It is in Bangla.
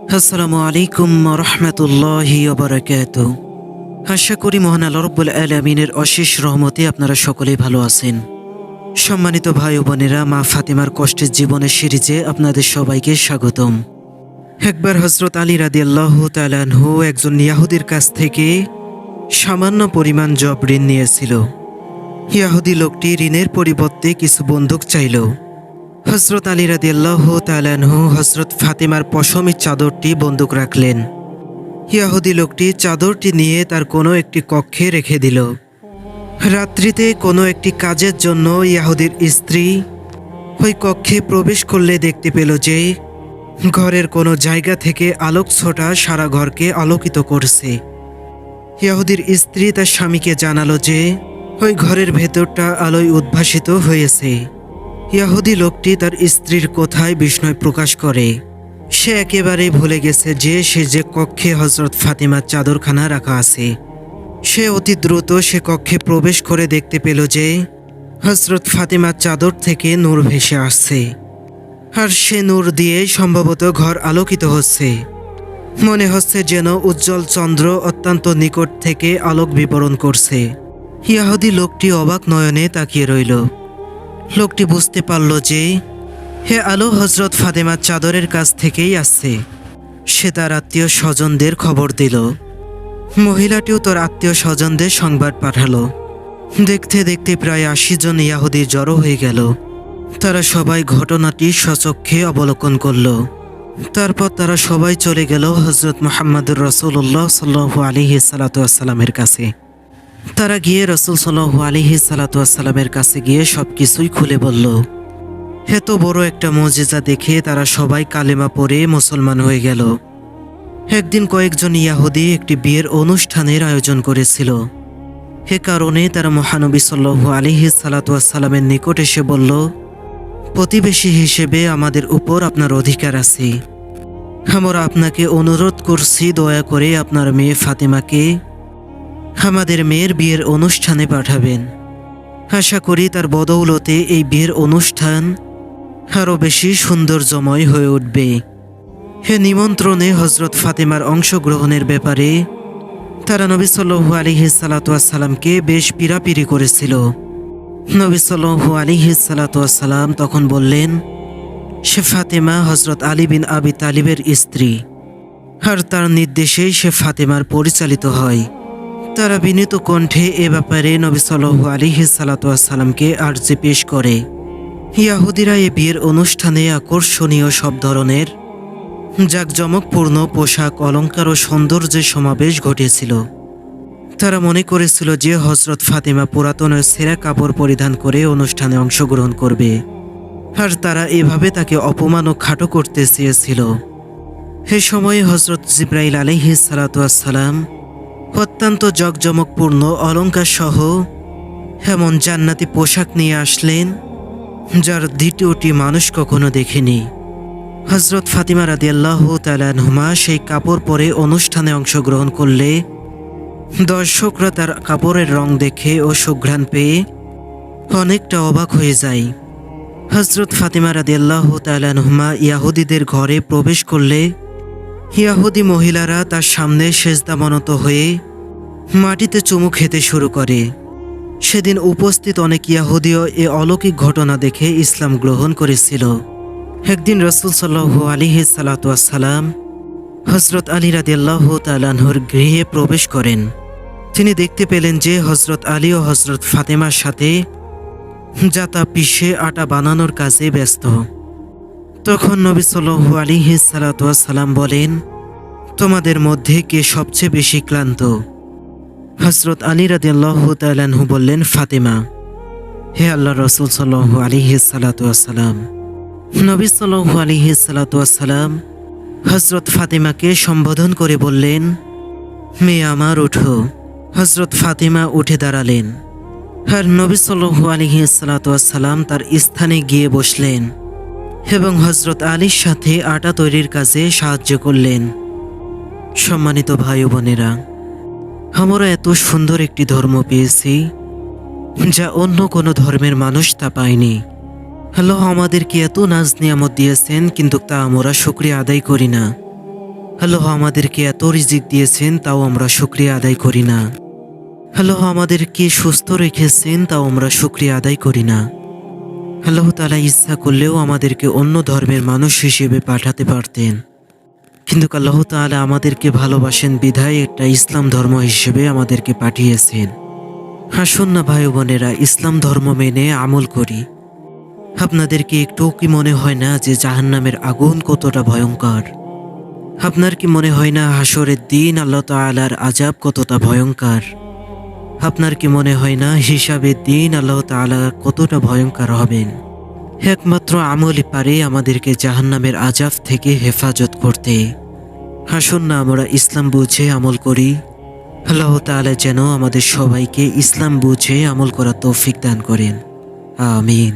আসসালামু আলাইকুম রহমতুল্লাহি ওয়া বারাকাতুহু। আশা করি মহান আল্লাহ রাব্বুল আলামিনের অশেষ রহমতে আপনারা সকলেই ভালো আছেন। সম্মানিত ভাই ও বোনেরা, মা ফাতেমার কষ্টের জীবনের সিরিজে আপনাদের সবাইকে স্বাগতম। একবার হযরত আলী রাদিয়াল্লাহু তাআলা আনহু একজন ইয়াহুদির কাছ থেকে সামান্য পরিমাণ জব ঋণ নিয়েছিল। ইয়াহুদি লোকটি ঋণের পরিবর্তে কিছু বন্দুক চাইল। হযরত আলী রাদিয়াল্লাহু তাআলা আনহু হযরত ফাতেমার পশমের চাদরটি বন্দুক রাখলেন। ইয়াহুদি লোকটি চাদরটি নিয়ে তার কোনো একটি কক্ষে রেখে দিল। রাত্রিতে কোনো একটি কাজের জন্য ইয়াহুদির স্ত্রী ওই কক্ষে প্রবেশ করলে দেখতে পেল যে ঘরের কোনো জায়গা থেকে আলোক ছোটা সারা ঘরকে আলোকিত করছে। ইয়াহুদির স্ত্রী তার স্বামীকে জানালো যে ওই ঘরের ভেতরটা আলোয় উদ্ভাসিত হয়েছে। ইয়াহুদি লোকটি তার স্ত্রীর কথায় বিস্ময় প্রকাশ করে। সে একেবারেই ভুলে গেছে যে সে যে কক্ষে হযরত ফাতেমার চাদরখানা রাখা আছে। সে অতি দ্রুত সে কক্ষে প্রবেশ করে দেখতে পেল যে হযরত ফাতেমার চাদর থেকে নূর ভেসে আসছে, আর সে নূর দিয়ে সম্ভবত ঘর আলোকিত হচ্ছে। মনে হচ্ছে যেন উজ্জ্বল চন্দ্র অত্যন্ত নিকট থেকে আলোক বিবরণ করছে। ইয়াহুদি লোকটি অবাক নয়নে তাকিয়ে রইল। লোকটি বুঝতে পারল যে হে আলো হযরত ফাতেমার চাদরের কাছ থেকেই আসছে। সে তার আত্মীয় স্বজনদের খবর দিল। মহিলাটিও তার আত্মীয় স্বজনদের সংবাদ পাঠালো। দেখতে দেখতে প্রায় ৮০ জন ইয়াহুদি জড়ো হয়ে গেল। তারা সবাই ঘটনাটি স্বচক্ষে অবলোকন করল। তারপর তারা সবাই চলে গেল হযরত মুহাম্মদুর রাসূলুল্লাহ সাল্লাল্লাহু আলাইহি সাল্লামের কাছে। তারা গিয়ে রাসূল সাল্লাল্লাহু আলাইহি সাল্লামের কাছে গিয়ে সবকিছুই খুলে বলল। এত বড় একটা মুজিজা দেখে তারা সবাই কালেমা পড়ে মুসলমান হয়ে গেল। একদিন কয়েকজন ইয়াহুদি একটি বিয়ের অনুষ্ঠানের আয়োজন করেছিল। এ কারণে তারা মহানবী সাল্লাল্লাহু আলাইহি সাল্লামের নিকট এসে বলল, প্রতিবেশী হিসেবে আমাদের উপর আপনার অধিকার আছে। আমরা আপনাকে অনুরোধ করছি, দয়া করে আপনার মেয়ে ফাতেমাকে আমাদের মেয়ের বিয়ের অনুষ্ঠানে পাঠাবেন। আশা করি তার বদৌলতে এই বিয়ের অনুষ্ঠান আরও বেশি সৌন্দর্যময় হয়ে উঠবে। হে নিমন্ত্রণে হযরত ফাতেমার অংশগ্রহণের ব্যাপারে তারা নবী সাল্লাল্লাহু আলাইহি সাল্লামকে বেশ পীড়াপিড়ি করেছিল। নবী সাল্লাল্লাহু আলাইহি সাল্লাম তখন বললেন, সে ফাতেমা হযরত আলী বিন আবি তালিবের স্ত্রী, আর তার নির্দেশেই সে ফাতেমার পরিচালিত হয়। তারা বিনীত কণ্ঠে এ ব্যাপারে নবী সাল্লাল্লাহু আলাইহি সাল্লামকে আরজি পেশ করে। ইয়াহুদিরা এ বিয়ের অনুষ্ঠানে আকর্ষণীয় সব ধরনের জাঁকজমকপূর্ণ পোশাক, অলংকার ও সৌন্দর্যের সমাবেশ ঘটেছিল। তারা মনে করেছিল যে হযরত ফাতেমা পুরাতন ও ছেঁড়া কাপড় পরিধান করে অনুষ্ঠানে অংশগ্রহণ করবে, আর তারা এভাবে তাকে অপমান ও খাটো করতে চেয়েছিল। এ সময়ে হযরত জিবরাইল আলাইহিস সালাম অত্যন্ত জাঁকজমকপূর্ণ অলংকার সহ এমন জান্নাতি পোশাক নিয়ে আসলেন যার দ্বিতীয়টি মানুষ কখনো দেখেনি। হযরত ফাতিমা রাদিয়াল্লাহু তাআলা আনহা সেই কাপড় পরে অনুষ্ঠানে অংশগ্রহণ করলে দর্শকরা তার কাপড়ের রং দেখে ও সুঘ্রাণ পেয়ে অনেকটা অবাক হয়ে যায়। হযরত ফাতিমা রাদিয়াল্লাহু তাআলা আনহা ইয়াহুদিদের ঘরে প্রবেশ করলে ইয়াহুদি মহিলারা তার সামনে সেজদাবনত হয়ে মাটিতে চুমু খেতে শুরু করে। সেদিন উপস্থিত অনেক ইয়াহুদিও এ অলৌকিক ঘটনা দেখে ইসলাম গ্রহণ করেছিল। একদিন রাসূল সাল্লাল্লাহু আলাইহি সাল্লাম হযরত আলী রাদিয়াল্লাহু তাআলা আনহুর গৃহে প্রবেশ করেন। তিনি দেখতে পেলেন যে হযরত আলী ও হযরত ফাতেমার সাথে জাতা পিষে আটা বানানোর কাজে ব্যস্ত। তখন নবী সাল্লাল্লাহু আলাইহি সাল্লাম বলেন, তোমাদের মধ্যে কে সবচেয়ে বেশি ক্লান্ত? হযরত আলী রাদিয়াল্লাহু তাআলা আনহু বললেন, ফাতেমা। হে আল্লাহর রাসূল সাল্লাল্লাহু আলাইহি সাল্লাম। নবী সাল্লাল্লাহু আলাইহি সাল্লাম হযরত ফাতেমাকে সম্বোধন করে বললেন, মেয়ে আমার ওঠো। হযরত ফাতেমা উঠে দাঁড়ালেন, আর নবী সাল্লাল্লাহু আলাইহি সাল্লাম তার স্থানে গিয়ে বসলেন এবং হযরত আলীর সাথে আটা তৈরির কাজে সাহায্য করলেন। সম্মানিত ভাই ও বোনেরা, আমরা এত সুন্দর একটি ধর্ম পেয়েছি যা অন্য কোনো ধর্মের মানুষ তা পায়নি। আল্লাহ আমাদেরকে এত নাজ নিয়ামত দিয়েছেন, কিন্তু তা আমরা শুকরিয়া আদায় করি না। আল্লাহ আমাদেরকে এত রিজিক দিয়েছেন, তাও আমরা শুকরিয়া আদায় করি না। আল্লাহ আমাদেরকে সুস্থ রেখেছেন, তাও আমরা শুকরিয়া আদায় করি না। আল্লাহ তাআলা ইচ্ছা করলেও আমাদেরকে অন্য ধর্মের মানুষ হিসেবে পাঠাতে পারতেন, কিন্তু আল্লাহ তাআলা আমাদেরকে ভালোবাসেন বিধায় একটা ইসলাম ধর্ম হিসেবে আমাদেরকে পাঠিয়েছেন। আসুন না ভাই বোনেরা, ইসলাম ধর্ম মেনে আমল করি। আপনাদেরকে একটু কি মনে হয় না যে জাহান্নামের আগুন কতটা ভয়ঙ্কর? আপনার কি মনে হয় না হাসরের দিন আল্লাহ তাআলার আযাব কতটা ভয়ঙ্কর? আপনার কি মনে হয় না হিসাবের দিন আল্লাহ তাআলা কতটা ভয়ঙ্কর হবেন? একমাত্র আমলই পারে আমাদেরকে জাহান্নামের আযাব থেকে হেফাজত করতে। আসুন না আমরা ইসলাম বুঝে আমল করি। আল্লাহ তাআলা যেন আমাদের সবাইকে ইসলাম বুঝে আমল করার তৌফিক দান করেন। আমিন।